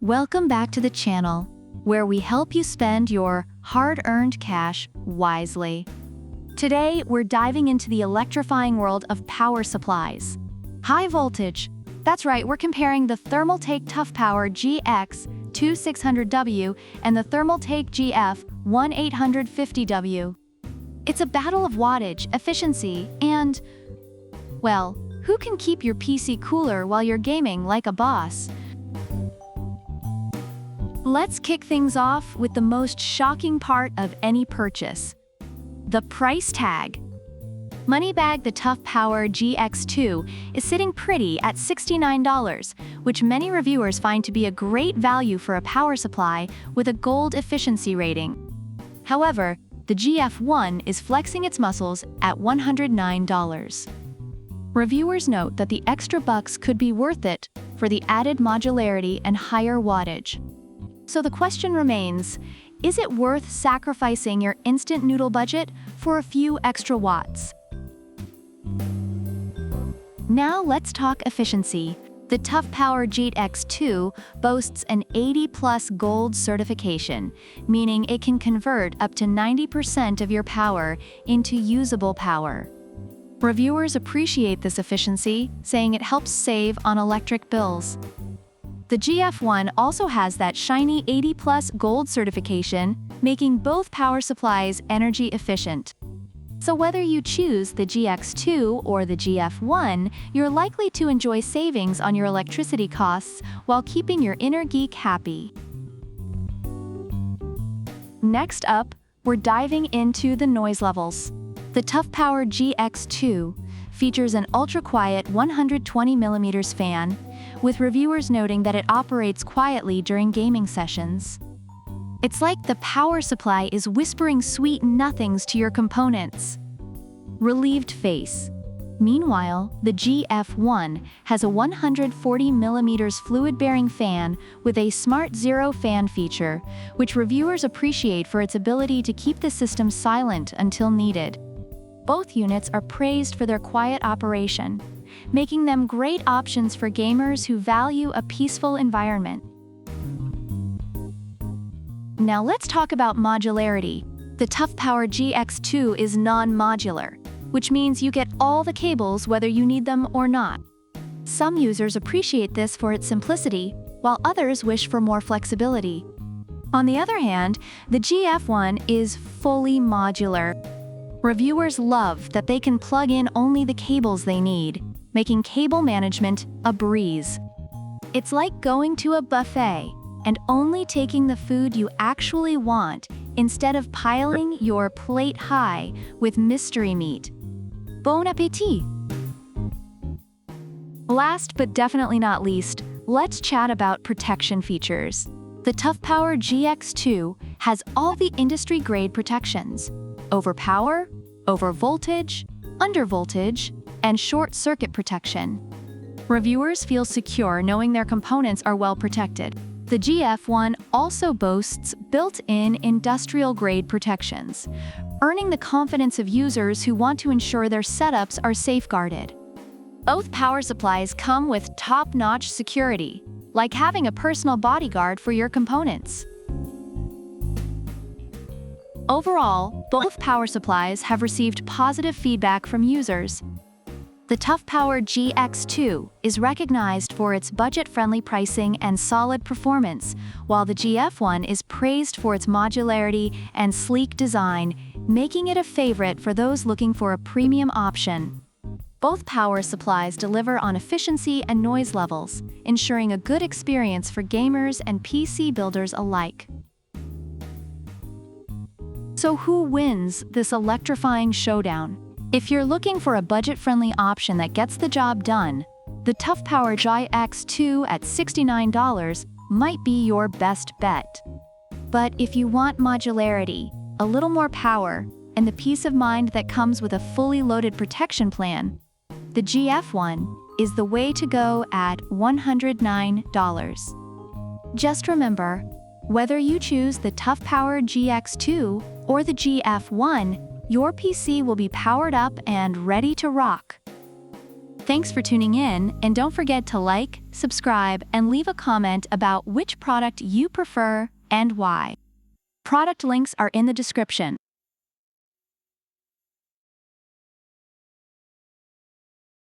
Welcome back to the channel, where we help you spend your hard-earned cash wisely. Today, we're diving into the electrifying world of power supplies. High voltage. That's right, we're comparing the Thermaltake Toughpower GX2 600W and the Thermaltake GF1 850W. It's a battle of wattage, efficiency, and, well, who can keep your PC cooler while you're gaming like a boss? Let's kick things off with the most shocking part of any purchase: the price tag. Moneybag, the Toughpower GX2 is sitting pretty at $69, which many reviewers find to be a great value for a power supply with a gold efficiency rating. However, the GF1 is flexing its muscles at $109. Reviewers note that the extra bucks could be worth it for the added modularity and higher wattage. So the question remains, is it worth sacrificing your instant noodle budget for a few extra watts? Now let's talk efficiency. The Toughpower GX2 boasts an 80+ gold certification, meaning it can convert up to 90% of your power into usable power. Reviewers appreciate this efficiency, saying it helps save on electric bills. The GF1 also has that shiny 80+ gold certification, making both power supplies energy efficient. So whether you choose the GX2 or the GF1, you're likely to enjoy savings on your electricity costs while keeping your inner geek happy. Next up, we're diving into the noise levels. The Toughpower GX2 features an ultra-quiet 120mm fan, with reviewers noting that it operates quietly during gaming sessions. It's like the power supply is whispering sweet nothings to your components. Relieved face. Meanwhile, the GF1 has a 140mm fluid-bearing fan with a Smart Zero fan feature, which reviewers appreciate for its ability to keep the system silent until needed. Both units are praised for their quiet operation, making them great options for gamers who value a peaceful environment. Now let's talk about modularity. The Toughpower GX2 is non-modular, which means you get all the cables whether you need them or not. Some users appreciate this for its simplicity, while others wish for more flexibility. On the other hand, the GF1 is fully modular. Reviewers love that they can plug in only the cables they need, making cable management a breeze. It's like going to a buffet and only taking the food you actually want instead of piling your plate high with mystery meat. Bon appétit! Last but definitely not least, let's chat about protection features. The Toughpower GX2 has all the industry-grade protections: over power, over voltage, under voltage, and short circuit protection. Reviewers feel secure knowing their components are well protected. The GF1 also boasts built-in industrial-grade protections, earning the confidence of users who want to ensure their setups are safeguarded. Both power supplies come with top-notch security, like having a personal bodyguard for your components. Overall, both power supplies have received positive feedback from users. The Toughpower GX2 is recognized for its budget-friendly pricing and solid performance, while the GF1 is praised for its modularity and sleek design, making it a favorite for those looking for a premium option. Both power supplies deliver on efficiency and noise levels, ensuring a good experience for gamers and PC builders alike. So who wins this electrifying showdown? If you're looking for a budget-friendly option that gets the job done, the Toughpower GX2 at $69 might be your best bet. But if you want modularity, a little more power, and the peace of mind that comes with a fully loaded protection plan, the GF1 is the way to go at $109. Just remember, whether you choose the Toughpower GX2 or the GF1, your PC will be powered up and ready to rock. Thanks for tuning in, and don't forget to like, subscribe, and leave a comment about which product you prefer and why. Product links are in the description.